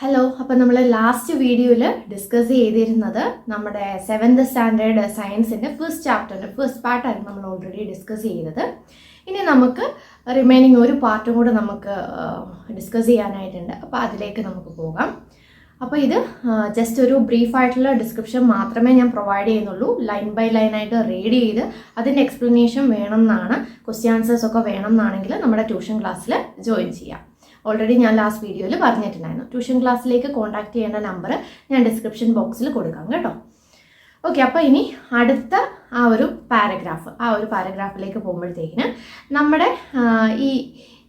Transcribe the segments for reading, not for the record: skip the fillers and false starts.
Hello, അപ്പോൾ നമ്മൾ last വീഡിയോയിൽ ഡിസ്കസ് ചെയ്തിരുന്നത് നമ്മുടെ 7th സ്റ്റാൻഡേർഡ് സയൻസിൻ്റെ ഫസ്റ്റ് ചാപ്റ്ററിൻ്റെ ഫസ്റ്റ് പാർട്ടായിരുന്നു നമ്മൾ ഓൾറെഡി ഡിസ്കസ് ചെയ്തത്. ഇനി നമുക്ക് റിമൈനിങ് ഒരു പാർട്ടും കൂടെ നമുക്ക് ഡിസ്കസ് ചെയ്യാനായിട്ടുണ്ട്. അപ്പോൾ അതിലേക്ക് നമുക്ക് പോകാം. അപ്പോൾ ഇത് ജസ്റ്റ് ഒരു ബ്രീഫായിട്ടുള്ള ഡിസ്ക്രിപ്ഷൻ മാത്രമേ ഞാൻ പ്രൊവൈഡ് ചെയ്യുന്നുള്ളൂ. ലൈൻ ബൈ ലൈൻ ആയിട്ട് റീഡ് ചെയ്ത് അതിൻ്റെ എക്സ്പ്ലനേഷൻ വേണം എന്നാണ്, ക്വസ്റ്റ്യൻ ആൻസേഴ്സ് ഒക്കെ വേണം എന്നാണെങ്കിൽ നമ്മുടെ ട്യൂഷൻ ക്ലാസ്സിൽ ജോയിൻ ചെയ്യാം. ഓൾറെഡി ഞാൻ ലാസ്റ്റ് വീഡിയോയിൽ പറഞ്ഞിട്ടുണ്ടായിരുന്നു. ട്യൂഷൻ ക്ലാസ്സിലേക്ക് കോൺടാക്ട് ചെയ്യേണ്ട നമ്പർ ഞാൻ ഡിസ്ക്രിപ്ഷൻ ബോക്സിൽ കൊടുക്കാം കേട്ടോ. ഓക്കെ, അപ്പോൾ ഇനി അടുത്ത ആ ഒരു പാരഗ്രാഫിലേക്ക് പോകുമ്പോഴത്തേക്കിന് നമ്മുടെ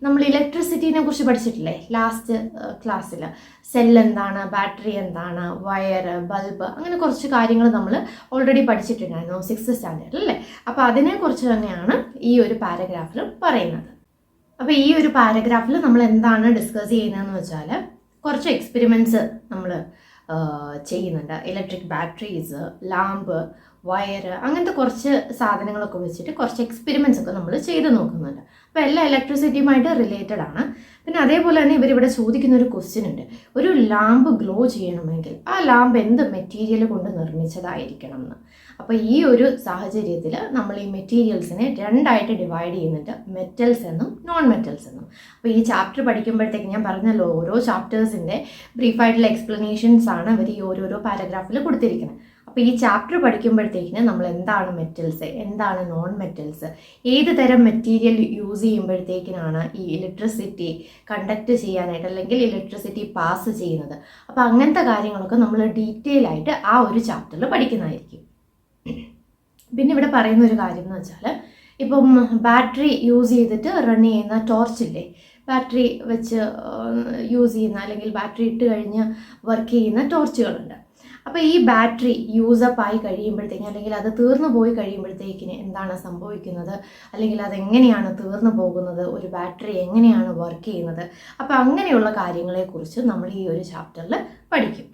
നമ്മൾ ഇലക്ട്രിസിറ്റീനെ കുറിച്ച് പഠിച്ചിട്ടില്ലേ ലാസ്റ്റ് ക്ലാസ്സിൽ? സെൽ എന്താണ്, ബാറ്ററി എന്താണ്, വയർ, ബൾബ്, അങ്ങനെ കുറച്ച് കാര്യങ്ങൾ നമ്മൾ ഓൾറെഡി പഠിച്ചിട്ടുണ്ടായിരുന്നു 6th സ്റ്റാൻഡേർഡിൽ അല്ലേ. അപ്പോൾ അതിനെക്കുറിച്ച് തന്നെയാണ് ഈ ഒരു പാരഗ്രാഫിൽ പറയുന്നത്. അപ്പോൾ ഈ ഒരു പാരഗ്രാഫിൽ നമ്മൾ എന്താണ് ഡിസ്കസ് ചെയ്യുന്നതെന്ന് വെച്ചാൽ കുറച്ച് എക്സ്പെരിമെൻറ്റ്സ് നമ്മൾ ചെയ്യുന്നുണ്ട്. ഇലക്ട്രിക് ബാറ്ററീസ്, ലാമ്പ്, വയർ, അങ്ങനത്തെ കുറച്ച് സാധനങ്ങളൊക്കെ വെച്ചിട്ട് കുറച്ച് എക്സ്പെരിമെൻറ്റ്സ് ഒക്കെ നമ്മൾ ചെയ്ത് നോക്കുന്നുണ്ട്. അപ്പോൾ എല്ലാം ഇലക്ട്രിസിറ്റിയുമായിട്ട് റിലേറ്റഡ് ആണ്. പിന്നെ അതേപോലെ തന്നെ ഇവരിവിടെ ചോദിക്കുന്ന ഒരു ക്വസ്റ്റ്യൻ ഉണ്ട്. ഒരു ലാമ്പ് ഗ്ലോ ചെയ്യണമെങ്കിൽ ആ ലാമ്പ് എന്ത് മെറ്റീരിയൽ കൊണ്ട് നിർമ്മിച്ചതായിരിക്കണം എന്ന്. അപ്പോൾ ഈ ഒരു സാഹചര്യത്തിൽ നമ്മൾ ഈ മെറ്റീരിയൽസിനെ രണ്ടായിട്ട് ഡിവൈഡ് ചെയ്യുന്നുണ്ട്, മെറ്റൽസ് എന്നും നോൺ മെറ്റൽസ് എന്നും. അപ്പോൾ ഈ ചാപ്റ്റർ പഠിക്കുമ്പോഴത്തേക്ക് ഞാൻ പറഞ്ഞല്ലോ, ഓരോ ചാപ്റ്റേഴ്സിൻ്റെ ബ്രീഫായിട്ടുള്ള എക്സ്പ്ലനേഷൻസ് ആണ് ഇവർ ഈ ഓരോരോ പാരഗ്രാഫിൽ കൊടുത്തിരിക്കുന്നത്. അപ്പോൾ ഈ ചാപ്റ്റർ പഠിക്കുമ്പോഴത്തേക്കിന് നമ്മൾ എന്താണ് മെറ്റൽസ്, എന്താണ് നോൺ മെറ്റൽസ്, ഏത് തരം മെറ്റീരിയൽ യൂസ് ചെയ്യുമ്പോഴത്തേക്കിനാണ് ഈ ഇലക്ട്രിസിറ്റി കണ്ടക്ട് ചെയ്യാനായിട്ട് അല്ലെങ്കിൽ ഇലക്ട്രിസിറ്റി പാസ് ചെയ്യുന്നത്, അപ്പോൾ അങ്ങനത്തെ കാര്യങ്ങളൊക്കെ നമ്മൾ ഡീറ്റെയിൽ ആയിട്ട് ആ ഒരു ചാപ്റ്ററിൽ പഠിക്കുന്നതായിരിക്കും. പിന്നെ ഇവിടെ പറയുന്ന ഒരു കാര്യം എന്ന് വെച്ചാൽ, ഇപ്പം ബാറ്ററി യൂസ് ചെയ്തിട്ട് റൺ ചെയ്യുന്ന ടോർച്ചില്ലേ, ബാറ്ററി വെച്ച് യൂസ് ചെയ്യുന്ന അല്ലെങ്കിൽ ബാറ്ററി ഇട്ട് കഴിഞ്ഞ് വർക്ക് ചെയ്യുന്ന ടോർച്ചുകളുണ്ട്. അപ്പോൾ ഈ ബാറ്ററി യൂസപ്പ് ആയി കഴിയുമ്പോഴത്തേക്കും അല്ലെങ്കിൽ അത് തീർന്നു പോയി കഴിയുമ്പോഴത്തേക്കിന് എന്താണ് സംഭവിക്കുന്നത്, അല്ലെങ്കിൽ അതെങ്ങനെയാണ് തീർന്നു പോകുന്നത്, ഒരു ബാറ്ററി എങ്ങനെയാണ് വർക്ക് ചെയ്യുന്നത്, അപ്പോൾ അങ്ങനെയുള്ള കാര്യങ്ങളെക്കുറിച്ച് നമ്മൾ ഈ ഒരു ചാപ്റ്ററിൽ പഠിക്കും.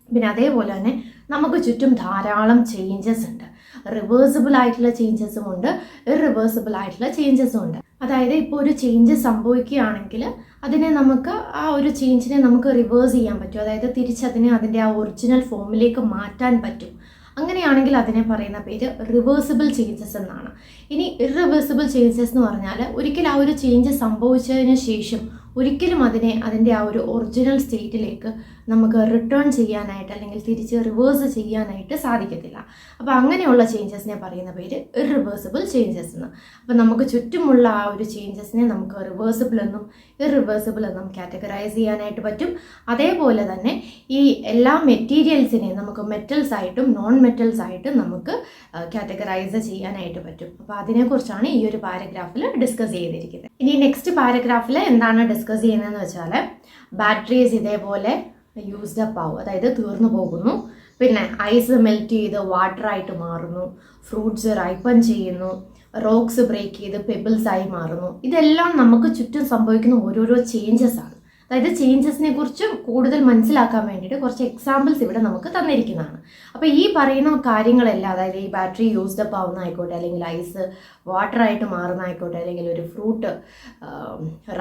പിന്നെ അതേപോലെ തന്നെ നമുക്ക് ചുറ്റും ധാരാളം ചേഞ്ചസ് ഉണ്ട്. റിവേഴ്സിബിൾ ആയിട്ടുള്ള ചേഞ്ചസും ഉണ്ട്, ഇറിവേഴ്സിബിൾ ആയിട്ടുള്ള ചേഞ്ചസും ഉണ്ട്. അതായത് ഇപ്പോൾ ഒരു ചേഞ്ച് സംഭവിക്കുകയാണെങ്കിൽ അതിനെ നമുക്ക് ആ ഒരു ചേഞ്ചിനെ നമുക്ക് റിവേഴ്സ് ചെയ്യാൻ പറ്റും, അതായത് തിരിച്ചതിനെ അതിൻ്റെ ആ ഒറിജിനൽ ഫോമിലേക്ക് മാറ്റാൻ പറ്റും. അങ്ങനെയാണെങ്കിൽ അതിനെ പറയുന്ന പേര് റിവേഴ്സിബിൾ ചേഞ്ചസ് എന്നാണ്. ഇനി ഇറിവേഴ്സിബിൾ ചേഞ്ചസ് എന്ന് പറഞ്ഞാൽ ഒരിക്കൽ ആ ഒരു ചേഞ്ച് സംഭവിച്ചതിന് ശേഷം ഒരിക്കലും അതിൻ്റെ ആ ഒരു ഒറിജിനൽ സ്റ്റേറ്റിലേക്ക് നമുക്ക് റിട്ടേൺ ചെയ്യാനായിട്ട് അല്ലെങ്കിൽ തിരിച്ച് റിവേഴ്സ് ചെയ്യാനായിട്ട് സാധിക്കത്തില്ല. അപ്പോൾ അങ്ങനെയുള്ള ചേഞ്ചസിനെ പറയുന്ന പേര് ഇറിവേഴ്സിബിൾ ചേഞ്ചസ് എന്ന്. അപ്പോൾ നമുക്ക് ചുറ്റുമുള്ള ആ ഒരു ചേഞ്ചസിനെ നമുക്ക് റിവേഴ്സിബിൾ എന്നും ഇറിവേഴ്സിബിൾ എന്നും കാറ്റഗറൈസ് ചെയ്യാനായിട്ട് പറ്റും. അതേപോലെ തന്നെ ഈ എല്ലാ മെറ്റീരിയൽസിനെയും നമുക്ക് മെറ്റൽസ് ആയിട്ടും നോൺ മെറ്റൽസ് ആയിട്ടും നമുക്ക് കാറ്റഗറൈസ് ചെയ്യാനായിട്ട് പറ്റും. അപ്പോൾ അതിനെക്കുറിച്ചാണ് ഈ ഒരു പാരഗ്രാഫിൽ ഡിസ്കസ് ചെയ്തിരിക്കുന്നത്. ഇനി നെക്സ്റ്റ് പാരഗ്രാഫിൽ എന്താണ് ഡിസ്കസ് ചെയ്യുന്നതെന്ന് വെച്ചാൽ, ബാറ്ററീസ് ഇതേപോലെ യൂസ്ഡ് അപ്പ് ആവും, അതായത് തീർന്നു പോകുന്നു. പിന്നെ ഐസ് മെൽറ്റ് ചെയ്ത് വാട്ടറായിട്ട് മാറുന്നു, ഫ്രൂട്ട്സ് റൈപ്പൺ ചെയ്യുന്നു, റോക്സ് ബ്രേക്ക് ചെയ്ത് പെബിൾസ് ആയി മാറുന്നു. ഇതെല്ലാം നമുക്ക് ചുറ്റും സംഭവിക്കുന്ന ഓരോരോ ചേഞ്ചസ് ആണ്. അതായത് ചേഞ്ചസിനെ കുറിച്ച് കൂടുതൽ മനസ്സിലാക്കാൻ വേണ്ടിയിട്ട് കുറച്ച് എക്സാമ്പിൾസ് ഇവിടെ നമുക്ക് തന്നിരിക്കുന്നതാണ്. അപ്പോൾ ഈ പറയുന്ന കാര്യങ്ങളെല്ലാം, അതായത് ഈ ബാറ്ററി യൂസ്ഡ് അപ്പ് ആവുന്ന ആയിക്കോട്ടെ, അല്ലെങ്കിൽ ഐസ് വാട്ടറായിട്ട് മാറുന്ന ആയിക്കോട്ടെ, അല്ലെങ്കിൽ ഒരു ഫ്രൂട്ട്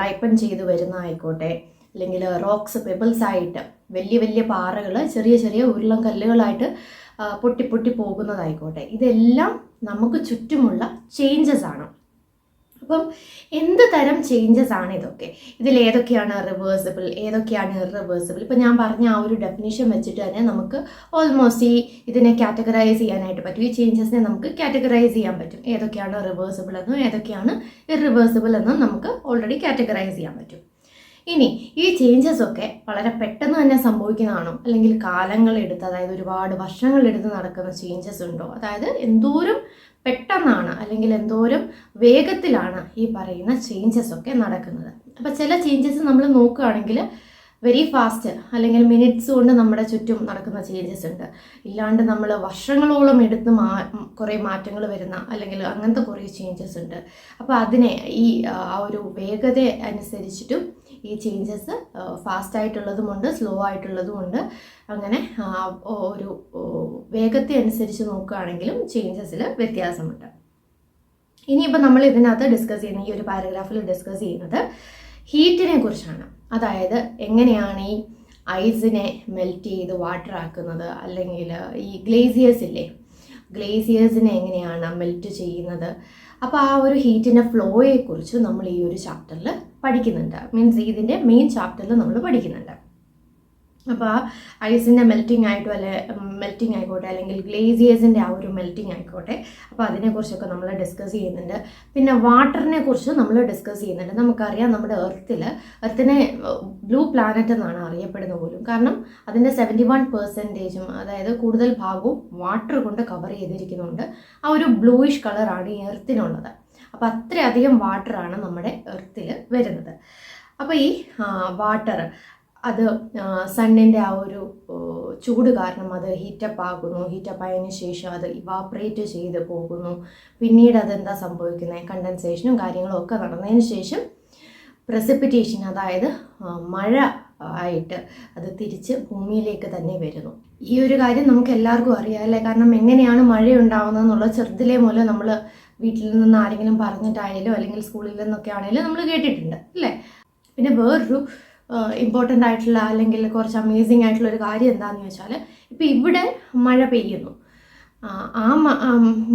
റൈപ്പൺ ചെയ്ത് വരുന്ന ആയിക്കോട്ടെ, അല്ലെങ്കിൽ റോക്സ് പെബിൾസ് ആയിട്ട് വലിയ വലിയ പാറകൾ ചെറിയ ചെറിയ ഉരുളൻ കല്ലുകളായിട്ട് പൊട്ടി പൊട്ടി പോകുന്നതായിക്കോട്ടെ, ഇതെല്ലാം നമുക്ക് ചുറ്റുമുള്ള ചേഞ്ചസ് ആണ്. അപ്പം എന്ത് തരം ചേഞ്ചസ് ആണ് ഇതൊക്കെ? ഇതിലേതൊക്കെയാണ് റിവേഴ്സിബിൾ, ഏതൊക്കെയാണ് ഇറിവേഴ്സിബിൾ? ഇപ്പം ഞാൻ പറഞ്ഞ ആ ഒരു ഡെഫിനിഷൻ വെച്ചിട്ട് തന്നെ നമുക്ക് ഓൾമോസ്റ്റ് ഇതിനെ കാറ്റഗറൈസ് ചെയ്യാനായിട്ട് പറ്റും. ഈ ചേഞ്ചസിനെ നമുക്ക് കാറ്റഗറൈസ് ചെയ്യാൻ പറ്റും. ഏതൊക്കെയാണ് റിവേഴ്സിബിൾ എന്നും ഏതൊക്കെയാണ് ഇറിവേഴ്സിബിൾ എന്നും നമുക്ക് ഓൾറെഡി കാറ്റഗറൈസ് ചെയ്യാൻ പറ്റും. ഇനി ഈ ചേഞ്ചസ് ഒക്കെ വളരെ പെട്ടെന്ന് തന്നെ സംഭവിക്കുന്നതാണോ, അല്ലെങ്കിൽ കാലങ്ങളെടുത്ത്, അതായത് ഒരുപാട് വർഷങ്ങളെടുത്ത് നടക്കുന്ന ചേഞ്ചസ് ഉണ്ടോ? അതായത് എന്തോരം പെട്ടെന്നാണ് അല്ലെങ്കിൽ എന്തോരം വേഗത്തിലാണ് ഈ പറയുന്ന ചേഞ്ചസ് ഒക്കെ നടക്കുന്നത്. അപ്പോൾ ചില ചേഞ്ചസ് നമ്മൾ നോക്കുകയാണെങ്കിൽ വെരി ഫാസ്റ്റ് അല്ലെങ്കിൽ മിനിറ്റ്സ് കൊണ്ട് നമ്മുടെ ചുറ്റും നടക്കുന്ന ചേഞ്ചസ് ഉണ്ട്. ഇല്ലാണ്ട് നമ്മൾ വർഷങ്ങളോളം എടുത്ത് കുറേ മാറ്റങ്ങൾ വരുന്ന അല്ലെങ്കിൽ അങ്ങനത്തെ കുറേ ചേഞ്ചസ് ഉണ്ട്. അപ്പോൾ അതിനെ ഈ ആ ഒരു വേഗത അനുസരിച്ചിട്ടും ഈ ചേഞ്ചസ് ഫാസ്റ്റ് ആയിട്ടുള്ളതുമുണ്ട്, സ്ലോ ആയിട്ടുള്ളതുമുണ്ട്. അങ്ങനെ ഒരു വേഗത്തെ അനുസരിച്ച് നോക്കുകയാണെങ്കിലും ചേഞ്ചസിൽ വ്യത്യാസമുണ്ട്. ഇനിയിപ്പോൾ നമ്മൾ ഇതിനകത്ത് ഡിസ്കസ് ചെയ്യുന്ന ഈ ഒരു പാരഗ്രാഫിൽ ഡിസ്കസ് ചെയ്യുന്നത് ഹീറ്റിനെ കുറിച്ചാണ്. അതായത് എങ്ങനെയാണ് ഈ ഐസിനെ മെൽറ്റ് ചെയ്ത് വാട്ടർ ആക്കുന്നത്, അല്ലെങ്കിൽ ഈ ഗ്ലേസിയേഴ്സ് ഇല്ലേ, ഗ്ലേസിയേഴ്സിനെ എങ്ങനെയാണ് മെൽറ്റ് ചെയ്യുന്നത്. അപ്പോൾ ആ ഒരു ഹീറ്റിൻ്റെ ഫ്ലോയെക്കുറിച്ച് നമ്മൾ ഈ ഒരു ചാപ്റ്ററിൽ പഠിക്കുന്നുണ്ട്. മീൻസ് ഇതിൻ്റെ മെയിൻ ചാപ്റ്ററിൽ നമ്മൾ പഠിക്കുന്നുണ്ട്. അപ്പോൾ ആ ഐസിൻ്റെ മെൽറ്റിംഗ് ആയിക്കോട്ടെ അല്ലെങ്കിൽ ഗ്ലേസിയേഴ്സിൻ്റെ ആ ഒരു മെൽറ്റിംഗ് ആയിക്കോട്ടെ, അപ്പോൾ അതിനെക്കുറിച്ചൊക്കെ നമ്മൾ ഡിസ്കസ് ചെയ്യുന്നുണ്ട്. പിന്നെ വാട്ടറിനെ കുറിച്ച് നമ്മൾ ഡിസ്കസ് ചെയ്യുന്നുണ്ട്. നമുക്കറിയാം നമ്മുടെ എർത്തിനെ ബ്ലൂ പ്ലാനറ്റ് എന്നാണ് അറിയപ്പെടുന്നത് പോലും. കാരണം അതിൻ്റെ 71%, അതായത് കൂടുതൽ ഭാഗവും വാട്ടർ കൊണ്ട് കവർ ചെയ്തിരിക്കുന്നുണ്ട്. ആ ഒരു ബ്ലൂയിഷ് കളറാണ് ഈ എർത്തിനുള്ളത്. അപ്പോൾ അത്രയധികം വാട്ടറാണ് നമ്മുടെ എർത്തിൽ വരുന്നത്. അപ്പോൾ ഈ വാട്ടർ അത് സണ്ണിൻ്റെ ആ ഒരു ചൂട് കാരണം അത് ഹീറ്റപ്പ് ആയതിനു ശേഷം അത് ഇവാപ്രേറ്റ് ചെയ്ത് പോകുന്നു. പിന്നീട് അതെന്താ സംഭവിക്കുന്നത്, കണ്ടൻസേഷനും കാര്യങ്ങളും ഒക്കെ നടന്നതിന് ശേഷം പ്രസിപ്പിറ്റേഷൻ, അതായത് മഴ ആയിട്ട് അത് തിരിച്ച് ഭൂമിയിലേക്ക് തന്നെ വരുന്നു. ഈ ഒരു കാര്യം നമുക്ക് എല്ലാവർക്കും അറിയാം അല്ലേ? കാരണം എങ്ങനെയാണ് മഴ ഉണ്ടാവുന്നത് എന്നുള്ള ചെറുതിലേ മൂലം നമ്മൾ വീട്ടിൽ നിന്ന് ആരെങ്കിലും പറഞ്ഞിട്ടായാലും അല്ലെങ്കിൽ സ്കൂളിൽ നിന്നൊക്കെ ആണെങ്കിലും നമ്മൾ കേട്ടിട്ടുണ്ട് അല്ലേ? പിന്നെ വേറൊരു ഇമ്പോർട്ടൻ്റ് ആയിട്ടുള്ള അല്ലെങ്കിൽ കുറച്ച് അമേസിങ് ആയിട്ടുള്ള ഒരു കാര്യം എന്താണെന്ന് വെച്ചാൽ, ഇപ്പോൾ ഇവിടെ മഴ പെയ്യുന്നു. ആ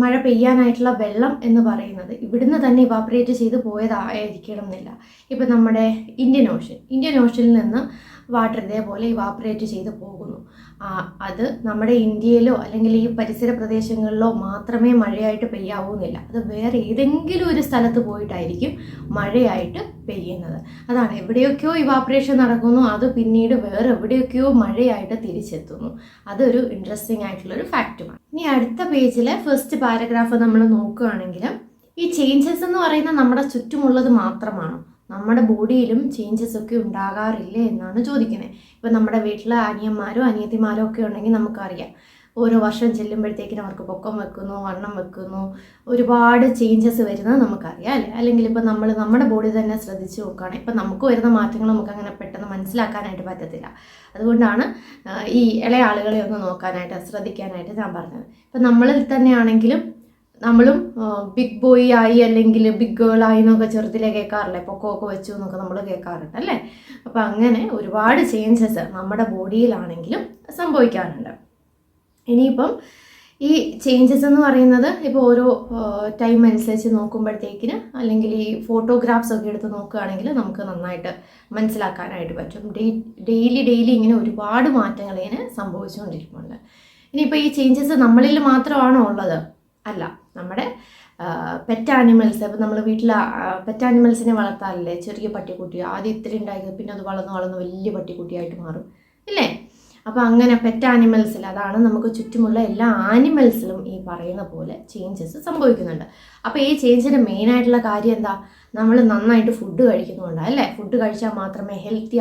മഴ പെയ്യാനായിട്ടുള്ള വെള്ളം എന്ന് പറയുന്നത് ഇവിടുന്ന് തന്നെ ഇവാപറേറ്റ് ചെയ്ത് പോയതായിരിക്കണം എന്നില്ല. ഇപ്പം നമ്മുടെ ഇന്ത്യൻ ഓഷ്യനിൽ നിന്ന് വാട്ടർ ഇതേപോലെ ഇവാപറേറ്റ് ചെയ്ത് പോകുന്നു. അത് നമ്മുടെ ഇന്ത്യയിലോ അല്ലെങ്കിൽ ഈ പരിസര പ്രദേശങ്ങളിലോ മാത്രമേ മഴയായിട്ട് പെയ്യാവൂന്നില്ല. അത് വേറെ ഏതെങ്കിലും ഒരു സ്ഥലത്ത് പോയിട്ടായിരിക്കും മഴയായിട്ട് പെയ്യുന്നത്. അതാണ് എവിടെയൊക്കെയോ ഇവാപറേഷൻ നടക്കുന്നു, അത് പിന്നീട് വേറെ എവിടെയൊക്കെയോ മഴയായിട്ട് തിരിച്ചെത്തുന്നു. അതൊരു ഇൻട്രസ്റ്റിംഗ് ആയിട്ടുള്ളൊരു ഫാക്റ്റുമാണ്. ഇനി അടുത്ത പേജിലെ ഫസ്റ്റ് പാരഗ്രാഫ് നമ്മൾ നോക്കുകയാണെങ്കിൽ, ഈ ചേഞ്ചസ് എന്ന് പറയുന്നത് നമ്മുടെ ചുറ്റുമുള്ളത് മാത്രമാണോ? നമ്മുടെ ബോഡിയിലും ചേഞ്ചസ് ഒക്കെ ഉണ്ടാകാറില്ലേ എന്നാണ് ചോദിക്കുന്നത്. ഇപ്പം നമ്മുടെ വീട്ടിൽ അനിയന്മാരോ അനിയത്തിമാരോ ഒക്കെ ഉണ്ടെങ്കിൽ നമുക്കറിയാം, ഓരോ വർഷം ചെല്ലുമ്പോഴത്തേക്കിനും അവർക്ക് പൊക്കം വെക്കുന്നു, വണ്ണം വെക്കുന്നു, ഒരുപാട് ചേഞ്ചസ് വരുന്നത് നമുക്കറിയാം അല്ലേ? അല്ലെങ്കിൽ ഇപ്പം നമ്മുടെ ബോഡി തന്നെ ശ്രദ്ധിച്ച് നോക്കുകയാണെങ്കിൽ ഇപ്പം നമുക്ക് വരുന്ന മാറ്റങ്ങൾ നമുക്ക് അങ്ങനെ പെട്ടെന്ന് മനസ്സിലാക്കാനായിട്ട് പറ്റത്തില്ല. അതുകൊണ്ടാണ് ഈ ഇളയ ആളുകളെ ഒന്ന് നോക്കാനായിട്ട് ശ്രദ്ധിക്കാനായിട്ട് ഞാൻ പറഞ്ഞത്. ഇപ്പം നമ്മളിൽ തന്നെയാണെങ്കിലും നമ്മളും ബിഗ് ബോയ് ആയി അല്ലെങ്കിൽ ബിഗ് ഗേൾ ആയി എന്നൊക്കെ ചെറുതിലേ കേൾക്കാറില്ലേ, പൊക്കമൊക്കെ വെച്ചു എന്നൊക്കെ നമ്മൾ കേൾക്കാറുണ്ട് അല്ലേ? അപ്പം അങ്ങനെ ഒരുപാട് ചേഞ്ചസ് നമ്മുടെ ബോഡിയിലാണെങ്കിലും സംഭവിക്കാറുണ്ട്. ഇനിയിപ്പം ഈ ചേഞ്ചസ് എന്ന് പറയുന്നത് ഇപ്പോൾ ഓരോ ടൈം അനുസരിച്ച് നോക്കുമ്പോഴത്തേക്കിന് അല്ലെങ്കിൽ ഈ ഫോട്ടോഗ്രാഫ്സ് ഒക്കെ എടുത്ത് നോക്കുകയാണെങ്കിൽ നമുക്ക് നന്നായിട്ട് മനസ്സിലാക്കാനായിട്ട് പറ്റും. ഡെയിലി ഇങ്ങനെ ഒരുപാട് മാറ്റങ്ങൾ ഇങ്ങനെ സംഭവിച്ചുകൊണ്ടിരിക്കുന്നുണ്ട്. ഇനിയിപ്പോൾ ഈ ചേഞ്ചസ് നമ്മളിൽ മാത്രമാണോ ഉള്ളത്? അല്ല, നമ്മുടെ പെറ്റ് ആനിമൽസ്, ഇപ്പം നമ്മൾ വീട്ടിൽ പെറ്റ് ആനിമൽസിനെ വളർത്താറില്ലേ? ചെറിയ പട്ടിക്കുട്ടി ആദ്യം ഇത്തിരി ഉണ്ടായി, പിന്നെ അത് വളർന്ന് വലിയ പട്ടിക്കുട്ടിയായിട്ട് മാറും ഇല്ലേ? അപ്പോൾ അങ്ങനെ പെറ്റ് ആനിമൽസിൽ, അതാണ് നമുക്ക് ചുറ്റുമുള്ള എല്ലാ ആനിമൽസിലും ഈ പറയുന്ന പോലെ ചേഞ്ചസ് സംഭവിക്കുന്നുണ്ട്. അപ്പോൾ ഈ ചേഞ്ചിൻ്റെ മെയിനായിട്ടുള്ള കാര്യം എന്താ? നമ്മൾ നന്നായിട്ട് ഫുഡ് കഴിക്കുന്നുണ്ട് അല്ലേ? ഫുഡ് കഴിച്ചാൽ മാത്രമേ ഹെൽത്തി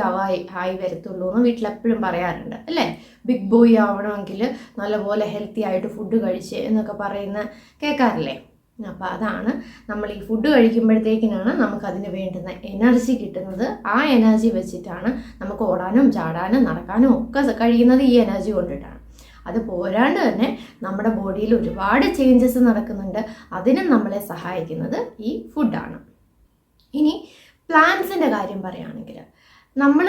ആയി വരത്തുള്ളൂ എന്ന് വീട്ടിലെപ്പോഴും പറയാറുണ്ട് അല്ലേ? ബിഗ് ബോയ് ആവണമെങ്കിൽ നല്ലപോലെ ഹെൽത്തി ആയിട്ട് ഫുഡ് കഴിച്ച് എന്നൊക്കെ കേൾക്കാറില്ലേ? അപ്പോൾ അതാണ്, നമ്മൾ ഈ ഫുഡ് കഴിക്കുമ്പോഴത്തേക്കിനാണ് നമുക്കതിന് വേണ്ടുന്ന എനർജി കിട്ടുന്നത്. ആ എനർജി വെച്ചിട്ടാണ് നമുക്ക് ഓടാനും ചാടാനും നടക്കാനും ഒക്കെ കഴിയുന്നത്, ഈ എനർജി കൊണ്ടിട്ടാണ്. അത് പോരാണ്ട് തന്നെ നമ്മുടെ ബോഡിയിൽ ഒരുപാട് ചേഞ്ചസ് നടക്കുന്നുണ്ട്. അതിനും നമ്മളെ സഹായിക്കുന്നത് ഈ ഫുഡാണ്. ഇനി പ്ലാന്റ്സിൻ്റെ കാര്യം പറയുകയാണെങ്കിൽ, നമ്മൾ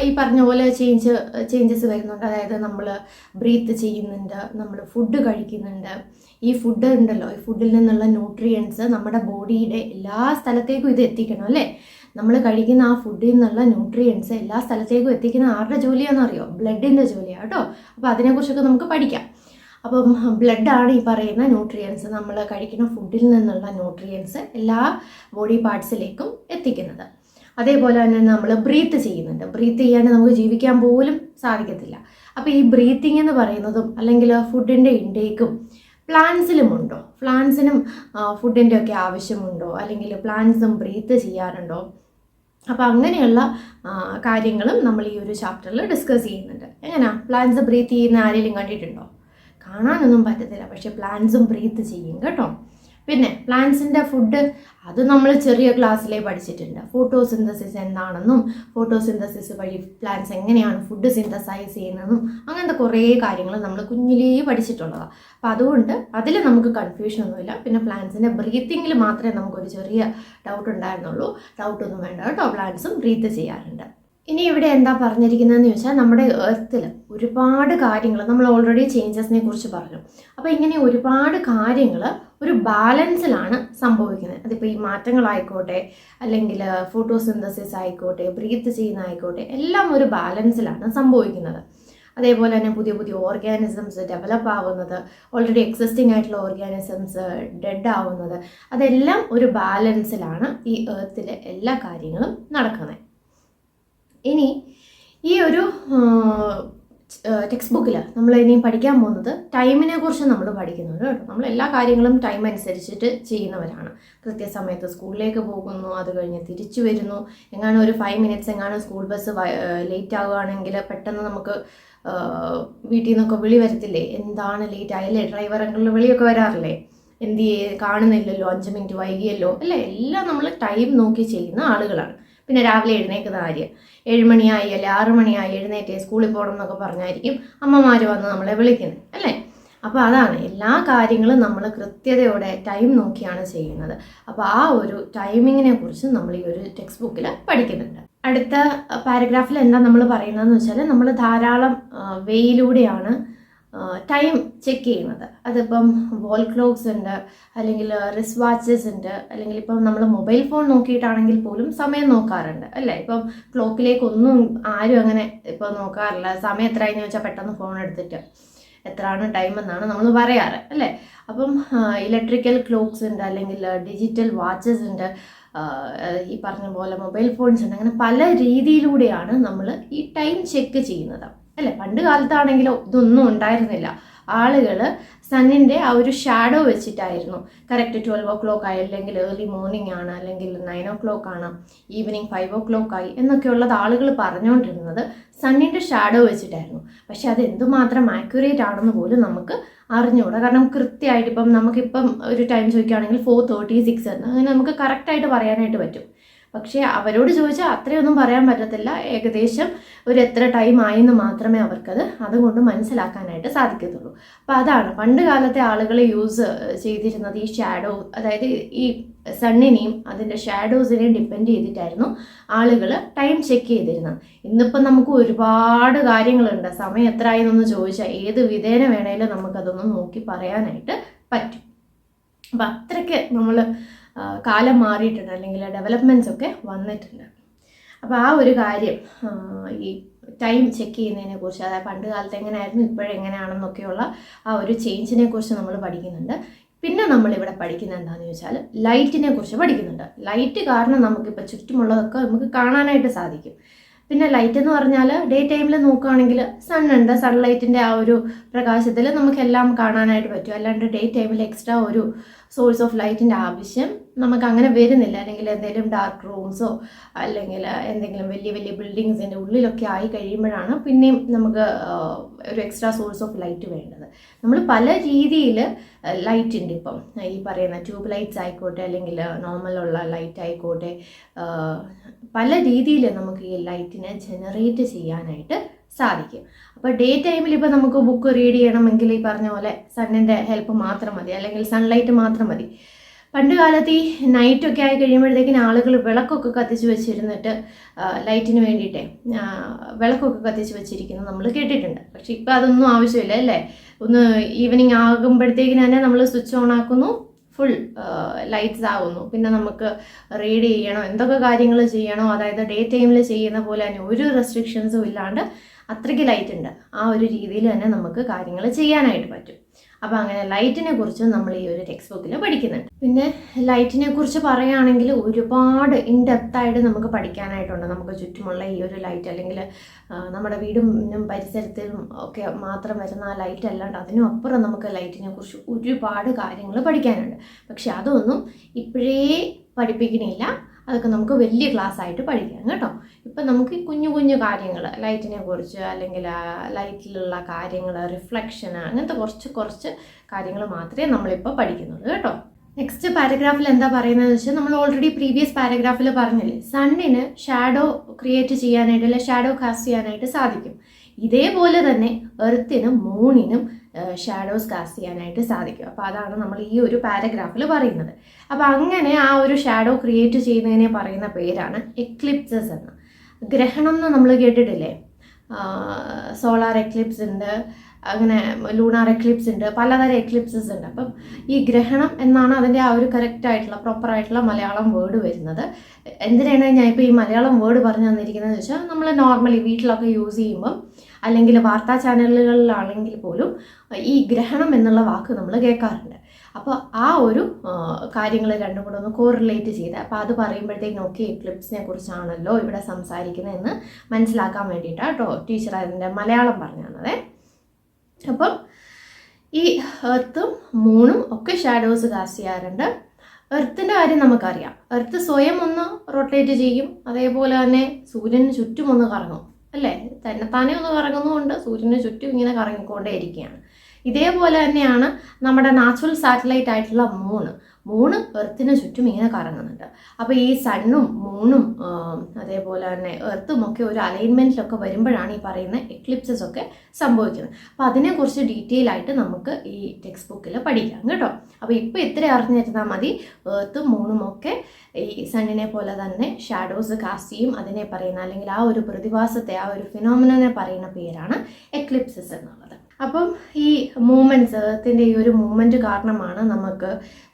ഈ പറഞ്ഞ പോലെ ചേഞ്ചസ് വരുന്നുണ്ട്. അതായത് നമ്മൾ ബ്രീത്ത് ചെയ്യുന്നുണ്ട്, നമ്മൾ ഫുഡ് കഴിക്കുന്നുണ്ട്. ഈ ഫുഡ് ഉണ്ടല്ലോ, ഈ ഫുഡിൽ നിന്നുള്ള ന്യൂട്രിയൻസ് നമ്മുടെ ബോഡിയുടെ എല്ലാ സ്ഥലത്തേക്കും ഇത് എത്തിക്കണം അല്ലേ? നമ്മൾ കഴിക്കുന്ന ആ ഫുഡിൽ നിന്നുള്ള ന്യൂട്രിയൻസ് എല്ലാ സ്ഥലത്തേക്കും എത്തിക്കുന്ന ആരുടെ ജോലിയാണെന്നറിയോ? ബ്ലഡിൻ്റെ ജോലിയാണ് കേട്ടോ. അപ്പോൾ അതിനെക്കുറിച്ചൊക്കെ നമുക്ക് പഠിക്കാം. അപ്പം ബ്ലഡാണ് ഈ പറയുന്ന ന്യൂട്രിയൻസ്, നമ്മൾ കഴിക്കുന്ന ഫുഡിൽ നിന്നുള്ള ന്യൂട്രിയൻസ് എല്ലാ ബോഡി പാർട്സിലേക്കും എത്തിക്കുന്നത്. അതേപോലെ തന്നെ നമ്മൾ ബ്രീത്ത് ചെയ്യുന്നുണ്ട്. ബ്രീത്ത് ചെയ്യാണ്ട് നമുക്ക് ജീവിക്കാൻ പോലും സാധിക്കത്തില്ല. അപ്പോൾ ഈ ബ്രീത്തിങ് എന്ന് പറയുന്നതും അല്ലെങ്കിൽ ഫുഡിൻ്റെ ഇൻടേക്കും പ്ലാന്റ്സിലുമുണ്ടോ? പ്ലാന്റ്സിനും ഫുഡിൻ്റെ ഒക്കെ ആവശ്യമുണ്ടോ? അല്ലെങ്കിൽ പ്ലാന്റ്സും ബ്രീത്ത് ചെയ്യാറുണ്ടോ? അപ്പോൾ അങ്ങനെയുള്ള കാര്യങ്ങളും നമ്മൾ ഈ ഒരു ചാപ്റ്ററിൽ ഡിസ്കസ് ചെയ്യുന്നുണ്ട്. എങ്ങനെയാണ് പ്ലാന്റ്സ് ബ്രീത്ത് ചെയ്യുന്ന ആരെങ്കിലും കണ്ടിട്ടുണ്ടോ? കാണാനൊന്നും പറ്റത്തില്ല, പക്ഷേ പ്ലാന്റ്സും ബ്രീത്ത് ചെയ്യും കേട്ടോ. പിന്നെ പ്ലാന്റ്സിൻ്റെ ഫുഡ് അത് നമ്മൾ ചെറിയ ക്ലാസ്സിലേ പഠിച്ചിട്ടുണ്ട്. ഫോട്ടോസിന്തസിസ് എന്താണെന്നും ഫോട്ടോസിന്തസിസ് വഴി പ്ലാന്റ്സ് എങ്ങനെയാണ് ഫുഡ് സിന്തസൈസ് ചെയ്യുന്നതെന്നും അങ്ങനത്തെ കുറേ കാര്യങ്ങൾ നമ്മൾ കുഞ്ഞിലേ പഠിച്ചിട്ടുള്ളതാണ്. അപ്പോൾ അതുകൊണ്ട് അതിൽ നമുക്ക് കൺഫ്യൂഷനൊന്നുമില്ല. പിന്നെ പ്ലാന്റ്സിൻ്റെ ബ്രീത്തിങ്ങിൽ മാത്രമേ നമുക്കൊരു ചെറിയ ഡൗട്ട് ഉണ്ടായിരുന്നുള്ളൂ. ഡൗട്ടൊന്നും വേണ്ട കേട്ടോ, പ്ലാന്റ്സും ബ്രീത്ത് ചെയ്യാറുണ്ട്. ഇനി ഇവിടെ എന്താ പറഞ്ഞിരിക്കുന്നതെന്ന് ചോദിച്ചാൽ നമ്മുടെ എർത്തിൽ ഒരുപാട് കാര്യങ്ങൾ നമ്മൾ ഓൾറെഡി ചേഞ്ചസിനെ കുറിച്ച് പറഞ്ഞു. അപ്പോൾ ഇങ്ങനെ ഒരുപാട് കാര്യങ്ങൾ ഒരു ബാലൻസിലാണ് സംഭവിക്കുന്നത്. അതിപ്പോൾ ഈ മാറ്റങ്ങളായിക്കോട്ടെ, അല്ലെങ്കിൽ ഫോട്ടോസിന്തസിസ് ആയിക്കോട്ടെ, ബ്രീത്ത് ചെയ്യുന്നതായിക്കോട്ടെ, എല്ലാം ഒരു ബാലൻസിലാണ് സംഭവിക്കുന്നത്. അതേപോലെ തന്നെ പുതിയ പുതിയ ഓർഗാനിസംസ് ഡെവലപ്പ് ആവുന്നത്, ഓൾറെഡി എക്സിസ്റ്റിംഗ് ആയിട്ടുള്ള ഓർഗാനിസംസ് ഡെഡ് ആവുന്നത്, അതെല്ലാം ഒരു ബാലൻസിലാണ് ഈ എർത്തിലെ എല്ലാ കാര്യങ്ങളും നടക്കുന്നത്. ഇനി ഈ ഒരു ടെക്സ്റ്റ് ബുക്കിൽ നമ്മൾ ഇനിയും പഠിക്കാൻ പോകുന്നത് ടൈമിനെ കുറിച്ച് നമ്മൾ പഠിക്കുന്നുണ്ട് കേട്ടോ. നമ്മൾ എല്ലാ കാര്യങ്ങളും ടൈം അനുസരിച്ചിട്ട് ചെയ്യുന്നവരാണ്. കൃത്യസമയത്ത് സ്കൂളിലേക്ക് പോകുന്നു, അത് കഴിഞ്ഞ് തിരിച്ചു വരുന്നു. എങ്ങാനും ഒരു 5 മിനിറ്റ്സ് എങ്ങാനും സ്കൂൾ ബസ് ലേറ്റ് ആവുകയാണെങ്കിൽ പെട്ടെന്ന് നമുക്ക് വീട്ടിൽ നിന്നൊക്കെ വിളി വരത്തില്ലേ, എന്താണ് ലേറ്റ് ആയല്ലേ, ഡ്രൈവർ അങ്കിളിൽ വിളിയൊക്കെ വരാറില്ലേ, എന്ത് കാണുന്നില്ലല്ലോ, 5 മിനിറ്റ് വൈകിയല്ലോ അല്ലേ. എല്ലാം നമ്മൾ ടൈം നോക്കി ചെയ്യുന്ന ആളുകളാണ്. പിന്നെ രാവിലെ എഴുന്നേൽക്കുന്ന കാര്യം, 7 മണിയായി അല്ലെ 6 മണിയായി എഴുന്നേറ്റ് സ്കൂളിൽ പോകണം എന്നൊക്കെ പറഞ്ഞായിരിക്കും അമ്മമാർ വന്ന് നമ്മളെ വിളിക്കുന്നത് അല്ലേ. അപ്പോൾ അതാണ്, എല്ലാ കാര്യങ്ങളും നമ്മൾ കൃത്യതയോടെ ടൈം നോക്കിയാണ് ചെയ്യുന്നത്. അപ്പോൾ ആ ഒരു ടൈമിങ്ങിനെ കുറിച്ച് നമ്മൾ ഈ ഒരു ടെക്സ്റ്റ് ബുക്കിൽ പഠിക്കുന്നുണ്ട്. അടുത്ത പാരഗ്രാഫിൽ എന്താ നമ്മൾ പറയുന്നതെന്ന് വെച്ചാൽ, നമ്മൾ ധാരാളം വേയിലൂടെയാണ് ടൈം ചെക്ക് ചെയ്യുന്നത്. അതിപ്പം വാൾ ക്ലോക്സ് ഉണ്ട്, അല്ലെങ്കിൽ റിസ്റ്റ് വാച്ചസ് ഉണ്ട്, അല്ലെങ്കിൽ ഇപ്പം നമ്മൾ മൊബൈൽ ഫോൺ നോക്കിയിട്ടാണെങ്കിൽ പോലും സമയം നോക്കാറുണ്ട് അല്ലേ. ഇപ്പം ക്ലോക്കിലേക്കൊന്നും ആരും അങ്ങനെ ഇപ്പോൾ നോക്കാറില്ല. സമയം എത്രയായെന്ന് ചോദിച്ചാൽ പെട്ടെന്ന് ഫോൺ എടുത്തിട്ട് എത്രയാണ് ടൈം എന്നാണ് നമ്മൾ പറയാറ് അല്ലേ. അപ്പം ഇലക്ട്രിക്കൽ ക്ലോക്സ് ഉണ്ട്, അല്ലെങ്കിൽ ഡിജിറ്റൽ വാച്ചസ് ഉണ്ട്, ഈ പറഞ്ഞ പോലെ മൊബൈൽ ഫോൺസ് ഉണ്ട്. അങ്ങനെ പല രീതിയിലൂടെയാണ് നമ്മൾ ഈ ടൈം ചെക്ക് ചെയ്യുന്നത് അല്ലേ. പണ്ട് കാലത്താണെങ്കിലോ ഇതൊന്നും ഉണ്ടായിരുന്നില്ല. ആളുകൾ സണ്ണിൻ്റെ ആ ഒരു ഷാഡോ വെച്ചിട്ടായിരുന്നു കറക്റ്റ് 12 o'clock ആയി, അല്ലെങ്കിൽ ഏർലി മോർണിംഗ് ആണ്, അല്ലെങ്കിൽ 9 o'clock ആണ്, ഈവനിങ് 5 o'clock ആയി എന്നൊക്കെയുള്ളത് ആളുകൾ പറഞ്ഞുകൊണ്ടിരുന്നത് സണ്ണിൻ്റെ ഷാഡോ വെച്ചിട്ടായിരുന്നു. പക്ഷെ അത് എന്തുമാത്രം ആക്യുറേറ്റ് ആണെന്ന് പോലും നമുക്ക് അറിഞ്ഞുകൂടാ. കാരണം കൃത്യമായിട്ട് ഇപ്പം നമുക്കിപ്പം ഒരു ടൈം ചോദിക്കുകയാണെങ്കിൽ 4:36 എന്ന് അങ്ങനെ നമുക്ക് കറക്റ്റായിട്ട് പറയാനായിട്ട് പറ്റും. പക്ഷേ അവരോട് ചോദിച്ചാൽ അത്രയൊന്നും പറയാൻ പറ്റത്തില്ല. ഏകദേശം ഒരു എത്ര ടൈം ആയെന്ന് മാത്രമേ അവർക്കത് അതുകൊണ്ട് മനസ്സിലാക്കാനായിട്ട് സാധിക്കത്തുള്ളൂ. അപ്പോൾ അതാണ് പണ്ട് കാലത്തെ ആളുകൾ യൂസ് ചെയ്തിരുന്നത്. ഈ ഷാഡോ, അതായത് ഈ സണ്ണിനെയും അതിൻ്റെ ഷാഡോസിനെയും ഡിപ്പെൻഡ് ചെയ്തിട്ടായിരുന്നു ആളുകൾ ടൈം ചെക്ക് ചെയ്തിരുന്നത്. ഇന്നിപ്പം നമുക്ക് ഒരുപാട് കാര്യങ്ങളുണ്ട്. സമയം എത്ര ആയെന്നൊന്ന് ചോദിച്ചാൽ ഏത് വിധേന വേണേലും നമുക്കതൊന്ന് നോക്കി പറയാനായിട്ട് പറ്റും. അപ്പം അത്രയ്ക്ക് നമ്മൾ കാലം മാറിയിട്ടുണ്ട്, അല്ലെങ്കിൽ ഡെവലപ്മെൻറ്റ്സ് ഒക്കെ വന്നിട്ടുണ്ട്. അപ്പോൾ ആ ഒരു കാര്യം, ഈ ടൈം ചെക്ക് ചെയ്യുന്നതിനെ കുറിച്ച്, അതായത് പണ്ട് കാലത്ത് എങ്ങനെയായിരുന്നു ഇപ്പോഴെങ്ങനെയാണെന്നൊക്കെയുള്ള ആ ഒരു ചേഞ്ചിനെ കുറിച്ച് നമ്മൾ പഠിക്കുന്നുണ്ട്. പിന്നെ നമ്മളിവിടെ പഠിക്കുന്നത് എന്താണെന്ന് ചോദിച്ചാൽ ലൈറ്റിനെ കുറിച്ച് പഠിക്കുന്നുണ്ട്. ലൈറ്റ് കാരണം നമുക്കിപ്പോൾ ചുറ്റുമുള്ളതൊക്കെ നമുക്ക് കാണാനായിട്ട് സാധിക്കും. പിന്നെ ലൈറ്റ് എന്ന് പറഞ്ഞാൽ ഡേ ടൈമിൽ നോക്കുകയാണെങ്കിൽ സണ്ണുണ്ട്, സൺലൈറ്റിൻ്റെ ആ ഒരു പ്രകാശത്തിൽ നമുക്കെല്ലാം കാണാനായിട്ട് പറ്റും. അല്ലാണ്ട് ഡേ ടൈമിൽ എക്സ്ട്രാ ഒരു സോഴ്സ് ഓഫ് ലൈറ്റിൻ്റെ ആവശ്യം നമുക്ക് അങ്ങനെ വരുന്നില്ല. അല്ലെങ്കിൽ എന്തെങ്കിലും ഡാർക്ക് റൂംസോ അല്ലെങ്കിൽ എന്തെങ്കിലും വലിയ വലിയ ബിൽഡിങ്സിൻ്റെ ഉള്ളിലൊക്കെ ആയി കഴിയുമ്പോഴാണ് പിന്നെയും നമുക്ക് ഒരു എക്സ്ട്രാ സോഴ്സ് ഓഫ് ലൈറ്റ് വേണ്ടത്. നമ്മൾ പല രീതിയിൽ ലൈറ്റ് ഉണ്ട്. ഇപ്പം ഈ പറയുന്ന ട്യൂബ് ലൈറ്റ്സ് ആയിക്കോട്ടെ, അല്ലെങ്കിൽ നോർമലുള്ള ലൈറ്റ് ആയിക്കോട്ടെ, പല രീതിയിൽ നമുക്ക് ഈ ലൈറ്റിനെ ജനറേറ്റ് ചെയ്യാനായിട്ട് സാധിക്കും. അപ്പോൾ ഡേ ടൈമിൽ ഇപ്പോൾ നമുക്ക് ബുക്ക് റീഡ് ചെയ്യണമെങ്കിൽ ഈ പറഞ്ഞ പോലെ സണ്ണിൻ്റെ ഹെൽപ്പ് മാത്രം മതി, അല്ലെങ്കിൽ സൺലൈറ്റ് മാത്രം മതി. പണ്ട് കാലത്ത് ഈ നൈറ്റൊക്കെ ആയി കഴിയുമ്പോഴത്തേക്കിന് ആളുകൾ വിളക്കൊക്കെ കത്തിച്ച് വെച്ചിരുന്നിട്ട് ലൈറ്റിന് വേണ്ടിയിട്ടേ വിളക്കൊക്കെ കത്തിച്ച് വെച്ചിരിക്കുന്നത് നമ്മൾ കേട്ടിട്ടുണ്ട്. പക്ഷെ ഇപ്പോൾ അതൊന്നും ആവശ്യമില്ല അല്ലേ. ഒന്ന് ഈവനിങ് ആകുമ്പോഴത്തേക്കിന് തന്നെ നമ്മൾ സ്വിച്ച് ഓൺ ആക്കുന്നു, ഫുൾ ലൈറ്റ്സ് ആകുന്നു. പിന്നെ നമുക്ക് റീഡ് ചെയ്യണോ, എന്തൊക്കെ കാര്യങ്ങൾ ചെയ്യണോ, അതായത് ഡേ ടൈമിൽ ചെയ്യുന്ന പോലെ തന്നെ ഒരു റെസ്ട്രിക്ഷൻസും ഇല്ലാണ്ട് അത്രയ്ക്ക് ലൈറ്റ് ഉണ്ട്. ആ ഒരു രീതിയിൽ തന്നെ നമുക്ക് കാര്യങ്ങൾ ചെയ്യാനായിട്ട് പറ്റും. അപ്പോൾ അങ്ങനെ ലൈറ്റിനെ കുറിച്ച് നമ്മൾ ഈ ഒരു ടെക്സ്റ്റ് ബുക്കിൽ പഠിക്കുന്നുണ്ട്. പിന്നെ ലൈറ്റിനെ കുറിച്ച് പറയുകയാണെങ്കിൽ ഒരുപാട് ഇൻഡെപ്തായിട്ട് നമുക്ക് പഠിക്കാനായിട്ടുണ്ട്. നമുക്ക് ചുറ്റുമുള്ള ഈ ഒരു ലൈറ്റ്, അല്ലെങ്കിൽ നമ്മുടെ വീടും പരിസരത്തിലും ഒക്കെ മാത്രം വരുന്ന ആ ലൈറ്റ് അല്ലാണ്ട് അതിനും അപ്പുറം നമുക്ക് ലൈറ്റിനെ കുറിച്ച് ഒരുപാട് കാര്യങ്ങൾ പഠിക്കാനുണ്ട്. പക്ഷെ അതൊന്നും ഇപ്പോഴേ പഠിപ്പിക്കണില്ല. അതൊക്കെ നമുക്ക് വലിയ ക്ലാസ് ആയിട്ട് പഠിക്കാം കേട്ടോ. ഇപ്പം നമുക്ക് കുഞ്ഞു കുഞ്ഞു കാര്യങ്ങൾ ലൈറ്റിനെ കുറിച്ച്, അല്ലെങ്കിൽ ലൈറ്റിലുള്ള കാര്യങ്ങൾ, റിഫ്ലക്ഷൻ, അങ്ങനത്തെ കുറച്ച് കാര്യങ്ങൾ മാത്രമേ നമ്മളിപ്പോൾ പഠിക്കുന്നുള്ളൂ കേട്ടോ. നെക്സ്റ്റ് പാരഗ്രാഫിൽ എന്താ പറയുന്നതെന്ന് വെച്ചാൽ, നമ്മൾ ഓൾറെഡി പ്രീവിയസ് പാരഗ്രാഫിൽ പറഞ്ഞില്ലേ, സണ്ണിന് ഷാഡോ ക്രിയേറ്റ് ചെയ്യാനായിട്ട്, അല്ലെങ്കിൽ ഷാഡോ കാസ്റ്റ് ചെയ്യാനായിട്ട് സാധിക്കും. ഇതേപോലെ തന്നെ എർത്തിനും മൂണിനും ഷാഡോസ് കാസ്റ്റ് ചെയ്യാനായിട്ട് സാധിക്കും. അപ്പോൾ അതാണ് നമ്മൾ ഈ ഒരു പാരഗ്രാഫിൽ പറയുന്നത്. അപ്പോൾ അങ്ങനെ ആ ഒരു ഷാഡോ ക്രിയേറ്റ് ചെയ്യുന്നതിനെ പറയുന്ന പേരാണ് എക്ലിപ്സസ് എന്ന്. ഗ്രഹണം എന്ന് നമ്മൾ കേട്ടിട്ടില്ലേ? സോളാർ എക്ലിപ്സ് ഉണ്ട്, അങ്ങനെ ലൂണാർ എക്ലിപ്സ് ഉണ്ട്, പലതരം എക്ലിപ്സസ് ഉണ്ട്. അപ്പം ഈ ഗ്രഹണം എന്നാണ് അതിൻ്റെ ആ ഒരു കറക്റ്റായിട്ടുള്ള പ്രോപ്പറായിട്ടുള്ള മലയാളം വേർഡ് വരുന്നത്. എന്തിനാണ് ഞാൻ ഇപ്പോൾ ഈ മലയാളം വേർഡ് പറഞ്ഞു തന്നിരിക്കുന്നത് വെച്ചാൽ, നമ്മൾ നോർമലി വീട്ടിലൊക്കെ യൂസ് ചെയ്യുമ്പം അല്ലെങ്കിൽ വാർത്താ ചാനലുകളിലാണെങ്കിൽ പോലും ഈ ഗ്രഹണം എന്നുള്ള വാക്ക് നമ്മൾ കേൾക്കാറുണ്ട്. അപ്പോൾ ആ ഒരു കാര്യങ്ങൾ രണ്ടും കൂടെ ഒന്ന് കോറിലേറ്റ് ചെയ്ത്, അപ്പോൾ അത് പറയുമ്പോഴത്തേക്കും ഓക്കെ എക്ലിപ്സിനെ കുറിച്ചാണല്ലോ ഇവിടെ സംസാരിക്കുന്നതെന്ന് മനസ്സിലാക്കാൻ വേണ്ടിയിട്ടാണ് കേട്ടോ ടീച്ചർ അതിൻ്റെ മലയാളം പറഞ്ഞു തന്നതേ. അപ്പം ഈ എർത്തും മൂണും ഒക്കെ ഷാഡോസ് കാസ്റ്റ് ചെയ്യാറുണ്ട്. എർത്തിൻ്റെ കാര്യം നമുക്കറിയാം. എർത്ത് സ്വയം ഒന്ന് റൊട്ടേറ്റ് ചെയ്യും, അതേപോലെ തന്നെ സൂര്യന് ചുറ്റും ഒന്ന് കറങ്ങും അല്ലേ? തന്നെത്താനെ ഒന്ന് കറങ്ങുന്നതുകൊണ്ട് സൂര്യന് ചുറ്റും ഇങ്ങനെ കറങ്ങിക്കൊണ്ടേ ഇരിക്കുകയാണ്. ഇതേപോലെ തന്നെയാണ് നമ്മുടെ നാച്ചുറൽ സാറ്റലൈറ്റ് ആയിട്ടുള്ള മൂണ് എർത്തിന് ചുറ്റും ഇങ്ങനെ കറങ്ങുന്നുണ്ട്. അപ്പോൾ ഈ സണ്ണും മൂണും അതേപോലെ തന്നെ എർത്തും ഒക്കെ ഒരു അലൈൻമെൻറ്റിലൊക്കെ വരുമ്പോഴാണ് ഈ പറയുന്ന എക്ലിപ്സസ് ഒക്കെ സംഭവിക്കുന്നത്. അപ്പോൾ അതിനെക്കുറിച്ച് ഡീറ്റെയിൽ ആയിട്ട് നമുക്ക് ഈ ടെക്സ്റ്റ് ബുക്കിൽ പഠിക്കാം കേട്ടോ. അപ്പോൾ ഇപ്പോൾ ഇത്ര അറിഞ്ഞിരുന്നാൽ മതി. എർത്തും മൂണും ഒക്കെ ഈ സണ്ണിനെ പോലെ തന്നെ ഷാഡോസ് കാസ്റ്റ് ചെയ്യും. അതിനെ പറയുന്ന അല്ലെങ്കിൽ ആ ഒരു പ്രതിഭാസത്തെ, ആ ഒരു ഫിനോമിനനെ പറയുന്ന പേരാണ് എക്ലിപ്സസ് എന്നുള്ളത്. അപ്പം ഈ മൂമെൻറ്റ്സ്, എർത്തിൻ്റെ ഈ ഒരു മൂമെൻറ്റ് കാരണമാണ് നമുക്ക്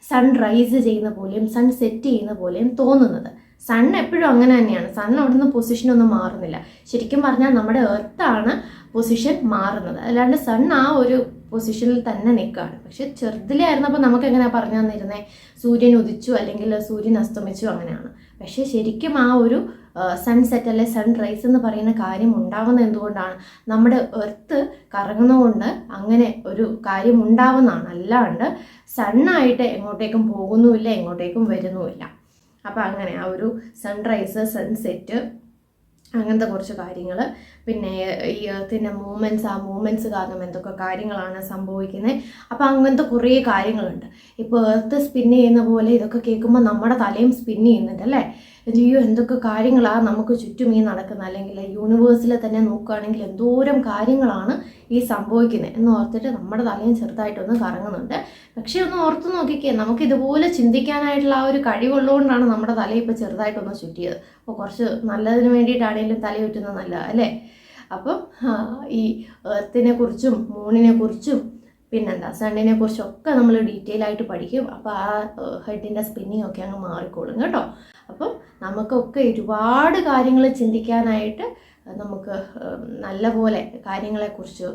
സൺ റൈസ് ചെയ്യുന്ന പോലെയും സൺ സെറ്റ് ചെയ്യുന്ന പോലെയും തോന്നുന്നത്. സൺ എപ്പോഴും അങ്ങനെ തന്നെയാണ്. സൺ അവിടുന്ന് പൊസിഷനൊന്നും മാറുന്നില്ല. ശരിക്കും പറഞ്ഞാൽ നമ്മുടെ എർത്താണ് പൊസിഷൻ മാറുന്നത്, അല്ലാണ്ട് സൺ ആ ഒരു പൊസിഷനിൽ തന്നെ നിൽക്കുകയാണ്. പക്ഷെ ചെറുതിലായിരുന്നപ്പോൾ നമുക്ക് എങ്ങനെയാണ് പറഞ്ഞു തന്നിരുന്നത്? സൂര്യൻ ഉദിച്ചു അല്ലെങ്കിൽ സൂര്യൻ അസ്തമിച്ചു അങ്ങനെയാണ്. പക്ഷേ ശരിക്കും ആ ഒരു സൺസെറ്റ് അല്ലെ സൺറൈസ് എന്ന് പറയുന്ന കാര്യം ഉണ്ടാവുന്നത് എന്തുകൊണ്ടാണ്? നമ്മുടെ എർത്ത് കറങ്ങുന്നതുകൊണ്ട് അങ്ങനെ ഒരു കാര്യം ഉണ്ടാവുന്നതാണ്. അല്ലാണ്ട് സണ്ണായിട്ട് എങ്ങോട്ടേക്കും പോകുന്നുമില്ല, എങ്ങോട്ടേക്കും വരുന്നുമില്ല. അപ്പോൾ അങ്ങനെ ആ ഒരു സൺറൈസ്, സൺസെറ്റ്, അങ്ങനത്തെ കുറച്ച് കാര്യങ്ങൾ. പിന്നെ ഈ എർത്തിൻ്റെ മൂവ്മെൻറ്റ്സ്, ആ മൂവ്മെൻറ്റ്സ് കാരണം എന്തൊക്കെ കാര്യങ്ങളാണ് സംഭവിക്കുന്നത്. അപ്പോൾ അങ്ങനത്തെ കുറേ കാര്യങ്ങളുണ്ട്. ഇപ്പോൾ എർത്ത് സ്പിൻ ചെയ്യുന്ന പോലെ ഇതൊക്കെ കേൾക്കുമ്പോൾ നമ്മുടെ തലയും സ്പിൻ ചെയ്യുന്നുണ്ട് അല്ലേ? അയ്യോ എന്തൊക്കെ കാര്യങ്ങളാണ് നമുക്ക് ചുറ്റും ഈ നടക്കുന്നത്. അല്ലെങ്കിൽ യൂണിവേഴ്സിൽ തന്നെ നോക്കുകയാണെങ്കിൽ എന്തോരം കാര്യങ്ങളാണ് ഈ സംഭവിക്കുന്നത് എന്ന് ഓർത്തിട്ട് നമ്മുടെ തലയും ചെറുതായിട്ടൊന്ന് കറങ്ങുന്നുണ്ട്. പക്ഷേ ഒന്ന് ഓർത്ത് നോക്കിക്കേ, നമുക്ക് ഇതുപോലെ ചിന്തിക്കാനായിട്ടുള്ള ആ ഒരു കഴിവുള്ളതുകൊണ്ടാണ് നമ്മുടെ തല ഇപ്പോൾ ചെറുതായിട്ടൊന്ന് ചുറ്റിയത്. അപ്പോൾ കുറച്ച് നല്ലതിന് വേണ്ടിയിട്ടാണെങ്കിലും തല ചുറ്റുന്നത് നല്ലതാണ് അല്ലേ? അപ്പം ഈ എർത്തിനെ കുറിച്ചും മൂണിനെ കുറിച്ചും പിന്നെന്താ സണ്ണിനെ കുറിച്ചൊക്കെ നമ്മൾ ഡീറ്റെയിൽ ആയിട്ട് പഠിക്കും. അപ്പോൾ ആ ഹെഡിൻ്റെ സ്പിന്നിങ് ഒക്കെ അങ്ങ് മാറിക്കോളും കേട്ടോ. അപ്പം നമുക്കൊക്കെ ഒരുപാട് കാര്യങ്ങൾ ചിന്തിക്കാനായിട്ട് നമുക്ക് നല്ലപോലെ കാര്യങ്ങളെക്കുറിച്ച്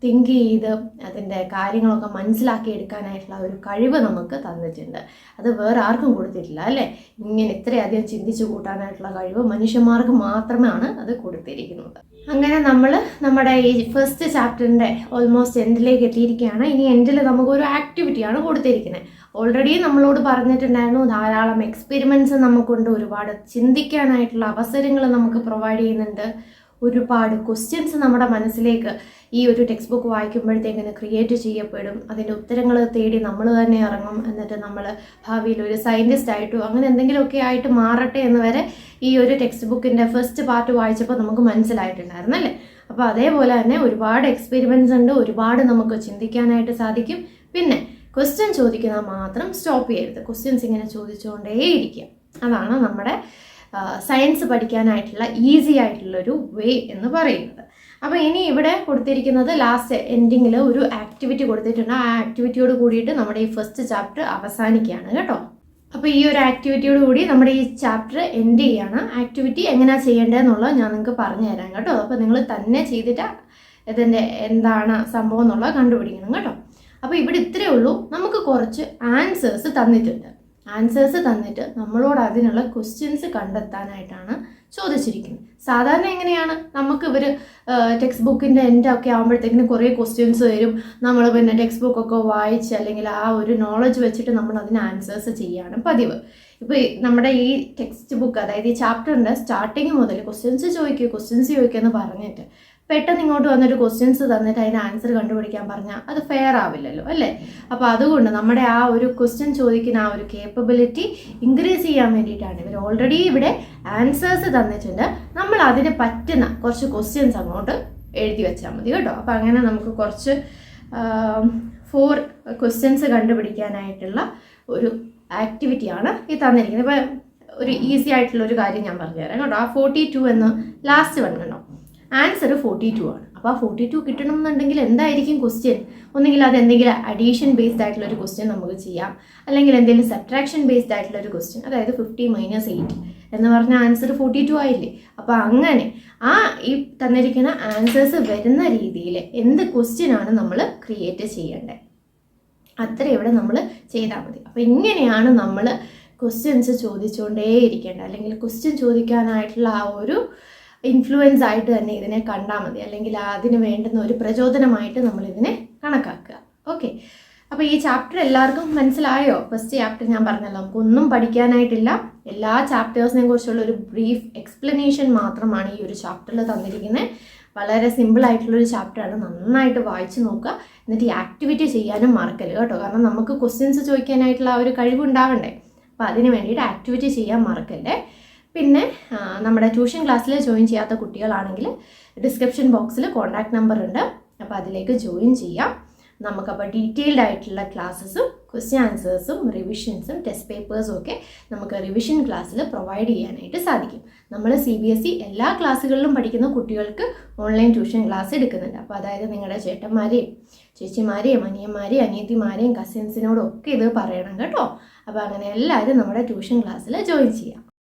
തിങ്ക് ചെയ്ത് അതിൻ്റെ കാര്യങ്ങളൊക്കെ മനസ്സിലാക്കി എടുക്കാനായിട്ടുള്ള ഒരു കഴിവ് നമുക്ക് തന്നിട്ടുണ്ട്. അത് വേറെ ആർക്കും കൊടുത്തിട്ടില്ല അല്ലേ? ഇങ്ങനെ ഇത്രയധികം ചിന്തിച്ചു കൂട്ടാനായിട്ടുള്ള കഴിവ് മനുഷ്യന്മാർക്ക് മാത്രമാണ് അത് കൊടുത്തിരിക്കുന്നത്. അങ്ങനെ നമ്മൾ നമ്മുടെ ഈ ഫസ്റ്റ് ചാപ്റ്ററിൻ്റെ ഓൾമോസ്റ്റ് എൻഡിലേക്ക് എത്തിയിരിക്കുകയാണ്. ഇനി എൻഡിൽ നമുക്കൊരു ആക്ടിവിറ്റിയാണ് കൊടുത്തിരിക്കുന്നത്. ഓൾറെഡി നമ്മളോട് പറഞ്ഞിട്ടുണ്ടായിരുന്നു ധാരാളം എക്സ്പെരിമെൻറ്റ്സ് നമുക്കുണ്ട്, ഒരുപാട് ചിന്തിക്കാനായിട്ടുള്ള അവസരങ്ങൾ നമുക്ക് പ്രൊവൈഡ് ചെയ്യുന്നുണ്ട്, ഒരുപാട് ക്വസ്റ്റ്യൻസ് നമ്മുടെ മനസ്സിലേക്ക് ഈ ഒരു ടെക്സ്റ്റ് ബുക്ക് വായിക്കുമ്പോഴത്തേക്കിന് ക്രിയേറ്റ് ചെയ്യപ്പെടും. അതിൻ്റെ ഉത്തരങ്ങൾ തേടി നമ്മൾ തന്നെ ഇറങ്ങും. എന്നിട്ട് നമ്മൾ ഭാവിയിൽ ഒരു സയൻറ്റിസ്റ്റ് ആയിട്ടോ അങ്ങനെ എന്തെങ്കിലുമൊക്കെ ആയിട്ട് മാറട്ടെ എന്ന് വരെ ഈ ഒരു ടെക്സ്റ്റ് ബുക്കിൻ്റെ ഫസ്റ്റ് പാർട്ട് വായിച്ചപ്പോൾ നമുക്ക് മനസ്സിലായിട്ടുണ്ടായിരുന്നു അല്ലേ? അപ്പോൾ അതേപോലെ തന്നെ ഒരുപാട് എക്സ്പെരിമെൻറ്റ്സ് ഉണ്ട്, ഒരുപാട് നമുക്ക് ചിന്തിക്കാനായിട്ട് സാധിക്കും. പിന്നെ ക്വസ്റ്റ്യൻ ചോദിക്കുന്നത് മാത്രം സ്റ്റോപ്പ് ചെയ്യരുത്, ക്വസ്റ്റ്യൻസ് ഇങ്ങനെ ചോദിച്ചുകൊണ്ടേയിരിക്കുക. അതാണ് നമ്മുടെ സയൻസ് പഠിക്കാനായിട്ടുള്ള ഈസി ആയിട്ടുള്ളൊരു വേ എന്ന് പറയുന്നത്. അപ്പോൾ ഇനി ഇവിടെ കൊടുത്തിരിക്കുന്നത് ലാസ്റ്റ് എൻഡിങ്ങിൽ ഒരു ആക്ടിവിറ്റി കൊടുത്തിട്ടുണ്ട്. ആ ആക്ടിവിറ്റിയോട് കൂടിയിട്ട് നമ്മുടെ ഈ ഫസ്റ്റ് ചാപ്റ്റർ അവസാനിക്കുകയാണ് കേട്ടോ. അപ്പോൾ ഈ ഒരു ആക്ടിവിറ്റിയോട് കൂടി നമ്മുടെ ഈ ചാപ്റ്റർ എൻഡ് ചെയ്യാണ്. ആക്ടിവിറ്റി എങ്ങനെയാണ് ചെയ്യേണ്ടതെന്നുള്ളത് ഞാൻ നിങ്ങൾക്ക് പറഞ്ഞു തരാം കേട്ടോ. അപ്പോൾ നിങ്ങൾ തന്നെ ചെയ്തിട്ട് ഇതിൻ്റെ എന്താണ് സംഭവം എന്നുള്ളത് കണ്ടുപിടിക്കണം കേട്ടോ. അപ്പോൾ ഇവിടെ ഇത്രയേ ഉള്ളൂ. നമുക്ക് കുറച്ച് ആൻസേഴ്സ് തന്നിട്ടുണ്ട്. ആൻസേഴ്സ് തന്നിട്ട് നമ്മളോട് അതിനുള്ള ക്വസ്റ്റ്യൻസ് കണ്ടെത്താനായിട്ടാണ് ചോദിച്ചിരിക്കുന്നത്. സാധാരണ എങ്ങനെയാണ്, നമുക്ക് ഇവർ ടെക്സ്റ്റ് ബുക്കിൻ്റെ എൻഡ് ഒക്കെ ആകുമ്പോഴത്തേക്കിന് കുറേ ക്വസ്റ്റ്യൻസ് വരും. നമ്മൾ പിന്നെ ടെക്സ്റ്റ് ബുക്കൊക്കെ വായിച്ച് അല്ലെങ്കിൽ ആ ഒരു നോളജ് വെച്ചിട്ട് നമ്മൾ അതിന് ആൻസേഴ്സ് ചെയ്യാണ് പതിവ്. ഇപ്പോൾ നമ്മുടെ ഈ ടെക്സ്റ്റ് ബുക്ക്, അതായത് ഈ ചാപ്റ്ററിൻ്റെ സ്റ്റാർട്ടിങ് മുതൽ ക്വസ്റ്റ്യൻസ് ചോദിക്കുക എന്ന് പറഞ്ഞിട്ട് പെട്ടെന്ന് ഇങ്ങോട്ട് വന്നൊരു ക്വസ്റ്റ്യൻസ് തന്നിട്ട് അതിന് ആൻസർ കണ്ടുപിടിക്കാൻ പറഞ്ഞാൽ അത് ഫെയർ ആവില്ലല്ലോ അല്ലേ? അപ്പോൾ അതുകൊണ്ട് നമ്മുടെ ആ ഒരു ക്വസ്റ്റ്യൻ ചോദിക്കുന്ന ആ ഒരു കേപ്പബിലിറ്റി ഇൻക്രീസ് ചെയ്യാൻ വേണ്ടിയിട്ടാണ് ഇവർ ഓൾറെഡി ഇവിടെ ആൻസേഴ്സ് തന്നിട്ടുണ്ട്. നമ്മൾ അതിന് പറ്റുന്ന കുറച്ച് ക്വസ്റ്റ്യൻസ് അങ്ങോട്ട് എഴുതി വെച്ചാൽ മതി കേട്ടോ. അപ്പോൾ അങ്ങനെ നമുക്ക് കുറച്ച് 4 ക്വസ്റ്റ്യൻസ് കണ്ടുപിടിക്കാനായിട്ടുള്ള ഒരു ആക്ടിവിറ്റിയാണ് ഈ തന്നിരിക്കുന്നത്. ഇപ്പോൾ ഒരു ഈസി ആയിട്ടുള്ളൊരു കാര്യം ഞാൻ പറഞ്ഞുതരാം കേട്ടോ. ആ 42 എന്ന് ലാസ്റ്റ് വന്നോ, ആൻസർ 42 ആണ്. അപ്പോൾ ആ 42 കിട്ടണം എന്നുണ്ടെങ്കിൽ എന്തായിരിക്കും ക്വസ്റ്റ്യൻ? ഒന്നുകിൽ അത് എന്തെങ്കിലും അഡീഷൻ ബേസ്ഡ് ആയിട്ടുള്ള ഒരു ക്വസ്റ്റ്യൻ നമുക്ക് ചെയ്യാം, അല്ലെങ്കിൽ എന്തെങ്കിലും സബ്ട്രാക്ഷൻ ബേസ്ഡ് ആയിട്ടുള്ള ഒരു ക്വസ്റ്റ്യൻ, അതായത് 50 - 8 എന്ന് പറഞ്ഞ ആൻസർ 42 ആയില്ലേ. അപ്പോൾ അങ്ങനെ ആ ഈ തന്നിരിക്കുന്ന ആൻസേഴ്സ് വരുന്ന രീതിയിൽ എന്ത് ക്വസ്റ്റ്യൻ ആണ് നമ്മൾ ക്രിയേറ്റ് ചെയ്യേണ്ടത്, അത്ര ഇവിടെ നമ്മൾ ചെയ്താൽ മതി. അപ്പോൾ ഇങ്ങനെയാണ് നമ്മൾ ക്വസ്റ്റ്യൻസ് ചോദിച്ചുകൊണ്ടേയിരിക്കേണ്ടത്, അല്ലെങ്കിൽ ക്വസ്റ്റ്യൻ ചോദിക്കാനായിട്ടുള്ള ആ ഒരു ഇൻഫ്ലുവൻസ് ആയിട്ട് തന്നെ ഇതിനെ കണ്ടാൽ മതി, അല്ലെങ്കിൽ അതിന് വേണ്ടുന്ന ഒരു പ്രചോദനമായിട്ട് നമ്മളിതിനെ കണക്കാക്കുക. ഓക്കെ, അപ്പോൾ ഈ ചാപ്റ്റർ എല്ലാവർക്കും മനസ്സിലായോ? ഫസ്റ്റ് ചാപ്റ്റർ ഞാൻ പറഞ്ഞല്ലോ, നമുക്കൊന്നും പഠിക്കാനായിട്ടില്ല. എല്ലാ ചാപ്റ്റേഴ്സിനെ കുറിച്ചുള്ള ഒരു ബ്രീഫ് എക്സ്പ്ലനേഷൻ മാത്രമാണ് ഈ ഒരു ചാപ്റ്ററിൽ തന്നിരിക്കുന്നത്. വളരെ സിമ്പിൾ ആയിട്ടുള്ളൊരു ചാപ്റ്ററാണ്. നന്നായിട്ട് വായിച്ച് നോക്കുക, എന്നിട്ട് ഈ ആക്ടിവിറ്റി ചെയ്യാനും മറക്കരുത് കേട്ടോ. കാരണം നമുക്ക് ക്വസ്റ്റ്യൻസ് ചോദിക്കാനായിട്ടുള്ള ആ ഒരു കഴിവുണ്ടാവണ്ടേ. അപ്പോൾ അതിന് വേണ്ടിയിട്ട് ആക്ടിവിറ്റി ചെയ്യാൻ മറക്കല്ലേ. പിന്നെ നമ്മുടെ ട്യൂഷൻ ക്ലാസ്സിൽ ജോയിൻ ചെയ്യാത്ത കുട്ടികളാണെങ്കിൽ ഡിസ്ക്രിപ്ഷൻ ബോക്സിൽ കോൺടാക്ട് നമ്പർ ഉണ്ട്, അപ്പോൾ അതിലേക്ക് ജോയിൻ ചെയ്യാം. നമുക്കപ്പോൾ ഡീറ്റെയിൽഡ് ആയിട്ടുള്ള ക്ലാസ്സസും ക്വസ്റ്റ്യൻ ആൻസേഴ്സും റിവിഷൻസും ടെസ്റ്റ് പേപ്പേഴ്സും ഒക്കെ നമുക്ക് റിവിഷൻ ക്ലാസ്സിൽ പ്രൊവൈഡ് ചെയ്യാനായിട്ട് സാധിക്കും. നമ്മൾ CBSE എല്ലാ ക്ലാസ്സുകളിലും പഠിക്കുന്ന കുട്ടികൾക്ക് ഓൺലൈൻ ട്യൂഷൻ ക്ലാസ് എടുക്കുന്നുണ്ട്. അപ്പോൾ അതായത് നിങ്ങളുടെ ചേട്ടന്മാരെയും ചേച്ചിമാരെയും അനിയന്മാരെയും അനിയത്തിമാരെയും കസിൻസിനോടും ഒക്കെ ഇത് പറയണം കേട്ടോ. അപ്പോൾ അങ്ങനെ എല്ലാവരും നമ്മുടെ ട്യൂഷൻ ക്ലാസ്സിൽ ജോയിൻ ചെയ്യാം.